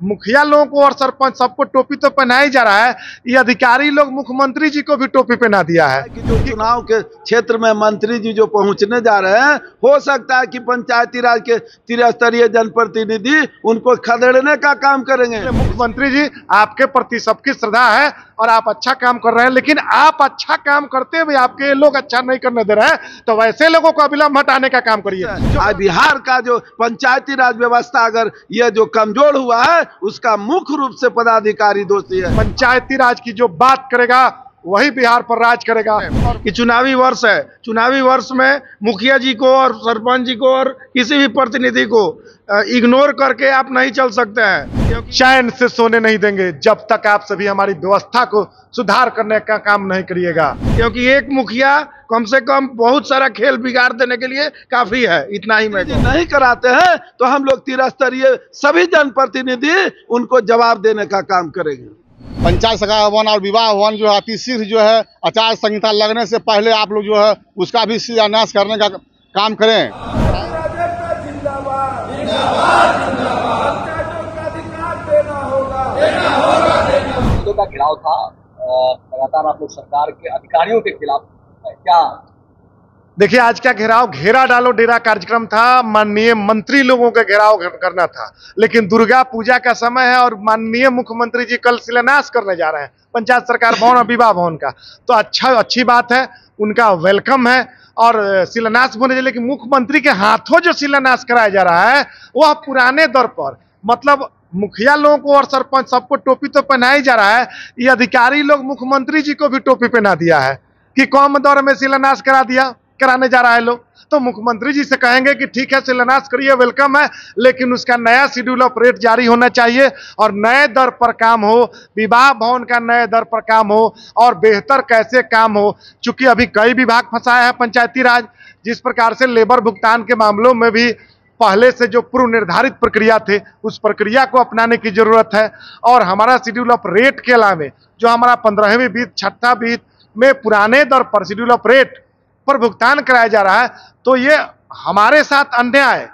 मुखिया लोगों को और सरपंच सबको टोपी तो पहनाया जा रहा है, ये अधिकारी लोग मुख्यमंत्री जी को भी टोपी पहना दिया है कि जो चुनाव के क्षेत्र में मंत्री जी जो पहुंचने जा रहे हैं, हो सकता है कि पंचायती राज के त्रिस्तरीय जनप्रतिनिधि उनको खदेड़ने का काम करेंगे। मुख्यमंत्री जी, आपके प्रति सबकी श्रद्धा है और आप अच्छा काम कर रहे हैं, लेकिन आप अच्छा काम करते हुए आपके लोग अच्छा नहीं करने दे रहे हैं, तो वैसे लोगों को अविलंब हटाने का काम करिए। आज बिहार का जो पंचायती राज व्यवस्था अगर ये जो कमजोर हुआ है, उसका मुख्य रूप से पदाधिकारी दोषी है। पंचायती राज की जो बात करेगा वही बिहार पर राज करेगा। कि चुनावी वर्ष है, चुनावी वर्ष में मुखिया जी को और सरपंच जी को और किसी भी प्रतिनिधि को इग्नोर करके आप नहीं चल सकते हैं। चैन से सोने नहीं देंगे जब तक आप सभी हमारी व्यवस्था को सुधार करने का काम नहीं करिएगा, क्योंकि एक मुखिया कम से कम बहुत सारा खेल बिगाड़ देने के लिए काफी है। इतना ही मैं नहीं कराते हैं तो हम लोग त्रिस्तरीय सभी जनप्रतिनिधि उनको जवाब देने का काम करेंगे। पंचायत सभा भवन और विवाह भवन जो है अति शीघ्र जो है आचार संहिता लगने से पहले आप लोग जो है उसका भी शिलान्यास करने का काम करें। का घेराव था, लगातार आप लोग सरकार के अधिकारियों के खिलाफ क्या? देखिए, आज का घेराव घेरा डालो डेरा कार्यक्रम था, माननीय मंत्री लोगों का घेराव करना था, लेकिन दुर्गा पूजा का समय है और माननीय मुख्यमंत्री जी कल शिलान्यास करने जा रहे हैं पंचायत सरकार भवन और विवाह भवन का, तो अच्छी बात है, उनका वेलकम है और शिलान्यास होने, लेकिन मुख्यमंत्री के हाथों जो शिलान्यास कराया जा रहा है वह पुराने दौर पर, मतलब मुखिया लोगों को और सरपंच सबको टोपी तो पहनाया जा रहा है, ये अधिकारी लोग मुख्यमंत्री जी को भी टोपी पहना दिया है कि कम दौर में शिलान्यास कराने जा रहा है लोग। तो मुख्यमंत्री जी से कहेंगे कि ठीक है, शिलान्यास करिए, वेलकम है, लेकिन उसका नया शेड्यूल ऑफ रेट जारी होना चाहिए और नए दर पर काम हो, विवाह भवन का नए दर पर काम हो और बेहतर कैसे काम हो। चूंकि अभी कई विभाग फंसाया है पंचायती राज, जिस प्रकार से लेबर भुगतान के मामलों में भी पहले से जो पूर्व निर्धारित प्रक्रिया थे उस प्रक्रिया को अपनाने की जरूरत है। और हमारा शेड्यूल ऑफ रेट के अलावा जो हमारा 15वीं वित्त 6ठा वित्त में पुराने दर पर शेड्यूल ऑफ रेट पर भुगतान कराया जा रहा है, तो ये हमारे साथ अन्याय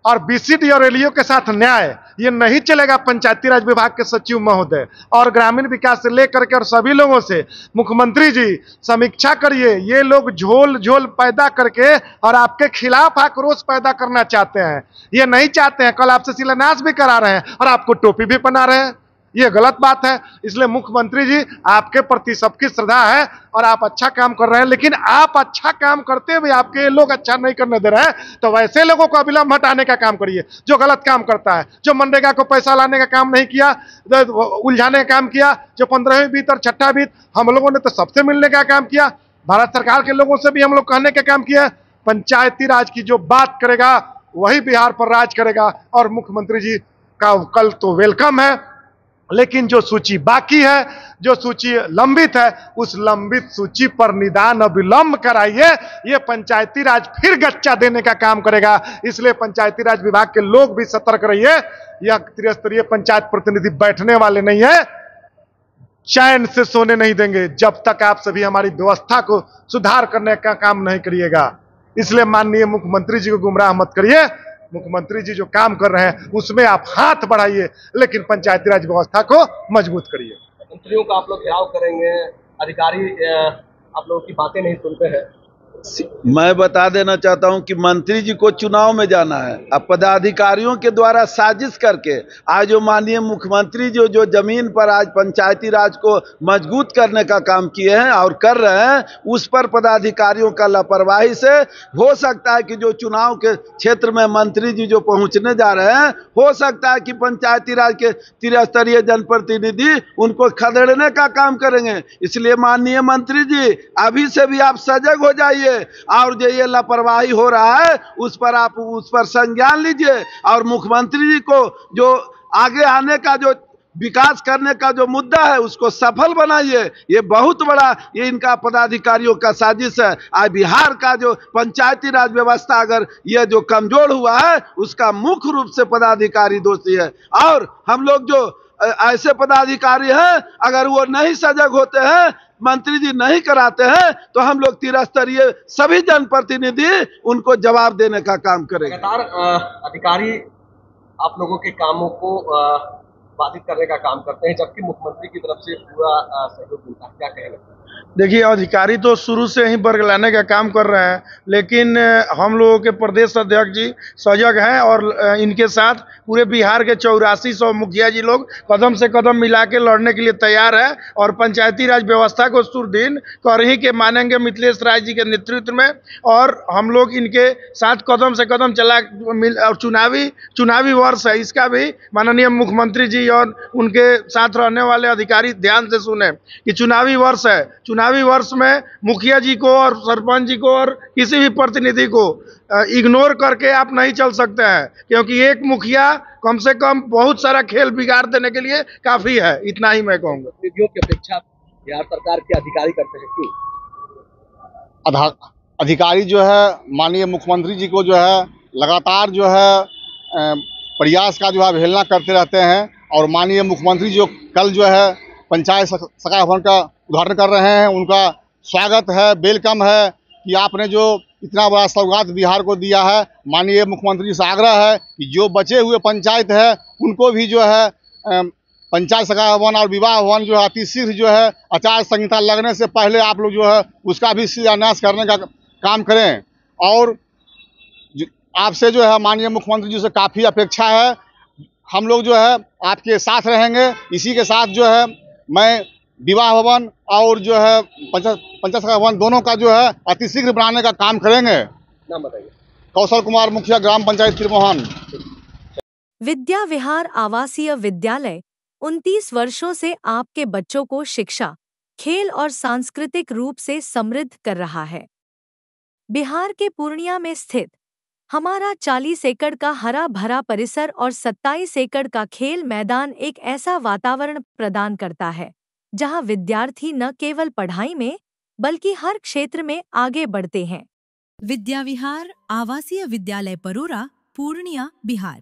और बीसीडी और एलईओ के साथ न्याय ये नहीं चलेगा। पंचायती राज विभाग के सचिव महोदय और ग्रामीण विकास से लेकर के और सभी लोगों से मुख्यमंत्री जी समीक्षा करिए, ये लोग झोल पैदा करके और आपके खिलाफ आक्रोश पैदा करना चाहते हैं, ये नहीं चाहते हैं। कल आपसे शिलान्यास भी करा रहे हैं और आपको टोपी भी पहना रहे हैं, ये गलत बात है। इसलिए मुख्यमंत्री जी, आपके प्रति सबकी श्रद्धा है और आप अच्छा काम कर रहे हैं, लेकिन आप अच्छा काम करते हुए आपके लोग अच्छा नहीं करने दे रहे हैं, तो वैसे लोगों को अविलंब हटाने का काम करिए जो गलत काम करता है, जो मनरेगा को पैसा लाने का काम नहीं किया, उलझाने का काम किया, जो 15वीं वित्त और 6ठा वित्त हम लोगों ने तो सबसे मिलने का काम किया, भारत सरकार के लोगों से भी हम लोग कहने का काम किया। पंचायती राज की जो बात करेगा वही बिहार पर राज करेगा और मुख्यमंत्री जी का कल तो वेलकम है, लेकिन जो सूची बाकी है, जो सूची लंबित है, उस लंबित सूची पर निदान अविलंब कराइए। ये पंचायती राज फिर गच्चा देने का काम करेगा, इसलिए पंचायती राज विभाग के लोग भी सतर्क रहिए। यह त्रिस्तरीय पंचायत प्रतिनिधि बैठने वाले नहीं है, चैन से सोने नहीं देंगे जब तक आप सभी हमारी व्यवस्था को सुधार करने का काम नहीं करिएगा। इसलिए माननीय मुख्यमंत्री जी को गुमराह मत करिए, मुख्यमंत्री जी जो काम कर रहे हैं उसमें आप हाथ बढ़ाइए, लेकिन पंचायती राज व्यवस्था को मजबूत करिए। मंत्रियों का आप लोग घेराव करेंगे, अधिकारी आप लोगों की बातें नहीं सुनते हैं। मैं बता देना चाहता हूं कि मंत्री जी को चुनाव में जाना है, अब पदाधिकारियों के द्वारा साजिश करके आज जो माननीय मुख्यमंत्री जो जमीन पर आज पंचायती राज को मजबूत करने का काम किए हैं और कर रहे हैं, उस पर पदाधिकारियों का लापरवाही से हो सकता है कि जो चुनाव के क्षेत्र में मंत्री जी जो पहुंचने जा रहे हैं, हो सकता है कि पंचायती राज के त्रिस्तरीय जनप्रतिनिधि उनको खदेड़ने का काम करेंगे। इसलिए माननीय मंत्री जी, अभी से भी आप सजग हो जाइए और जो ये लापरवाही हो रहा है उस पर संज्ञान लीजिए और मुख्यमंत्री जी को जो आगे आने का जो विकास करने का जो मुद्दा है उसको सफल बनाइए। ये बहुत बड़ा ये इनका पदाधिकारियों का साजिश है। आज बिहार का जो पंचायती राज व्यवस्था अगर ये जो कमजोर हुआ है, उसका मुख्य रूप से पदाधिकारी दोषी है। और हम लोग जो ऐसे पदाधिकारी हैं, अगर वो नहीं सजग होते हैं, मंत्री जी नहीं कराते हैं, तो हम लोग त्रिस्तरीय सभी जनप्रतिनिधि उनको जवाब देने का काम करेंगे। लगातार अधिकारी आप लोगों के कामों को बाधित करने का काम करते हैं, जबकि मुख्यमंत्री की तरफ से पूरा सहयोग मिलता है, क्या कहेंगे? देखिए, अधिकारी तो शुरू से ही बरगलाने का काम कर रहे हैं, लेकिन हम लोगों के प्रदेश अध्यक्ष जी सजग हैं और इनके साथ पूरे बिहार के 8400 मुखिया जी लोग कदम से कदम मिला के लड़ने के लिए तैयार है और पंचायती राज व्यवस्था को सुदृढ़ कर ही के मानेंगे मिथिलेश राय जी के नेतृत्व में। और हम लोग इनके साथ कदम से कदम और चुनावी वर्ष है, इसका भी माननीय मुख्यमंत्री जी और उनके साथ रहने वाले अधिकारी ध्यान से सुने कि चुनावी वर्ष है। चुनावी वर्ष में मुखिया जी को और सरपंच जी को और किसी भी प्रतिनिधि को इग्नोर करके आप नहीं चल सकते हैं, क्योंकि एक मुखिया कम से कम बहुत सारा खेल बिगाड़ देने के लिए काफी है। इतना ही मैं कहूँगा। प्रतिनिधियों की अपेक्षा बिहार सरकार के अधिकारी करते हैं, क्यों? अधिकारी जो है माननीय मुख्यमंत्री जी को जो है लगातार जो है प्रयास का जो है अवहेलना करते रहते हैं। और माननीय मुख्यमंत्री जो कल जो है पंचायत सखा भवन का उद्घाटन कर रहे हैं, उनका स्वागत है, वेलकम है कि आपने जो इतना बड़ा सौगात बिहार को दिया है। माननीय मुख्यमंत्री जी से आग्रह है कि जो बचे हुए पंचायत है उनको भी जो है पंचायत सखा भवन और विवाह भवन जो है अति शीघ्र जो है आचार संहिता लगने से पहले आप लोग जो है उसका भी शिलान्यास करने का काम करें। और आपसे जो है माननीय मुख्यमंत्री जी से काफ़ी अपेक्षा है। हम लोग जो है आपके साथ रहेंगे। इसी के साथ जो है मैं विवाह भवन और जो है पंचायत सखा भवन दोनों का जो है अतिशीघ्र बनाने का काम करेंगे। नाम बताइए। कौशल कुमार, मुखिया ग्राम पंचायत त्रिमोहन। विद्या विहार आवासीय विद्यालय 29 वर्षों से आपके बच्चों को शिक्षा, खेल और सांस्कृतिक रूप से समृद्ध कर रहा है। बिहार के पूर्णिया में स्थित हमारा 40 एकड़ का हरा भरा परिसर और 27 एकड़ का खेल मैदान एक ऐसा वातावरण प्रदान करता है जहां विद्यार्थी न केवल पढ़ाई में बल्कि हर क्षेत्र में आगे बढ़ते हैं। विद्या विहार आवासीय विद्यालय परोरा, पूर्णिया, बिहार।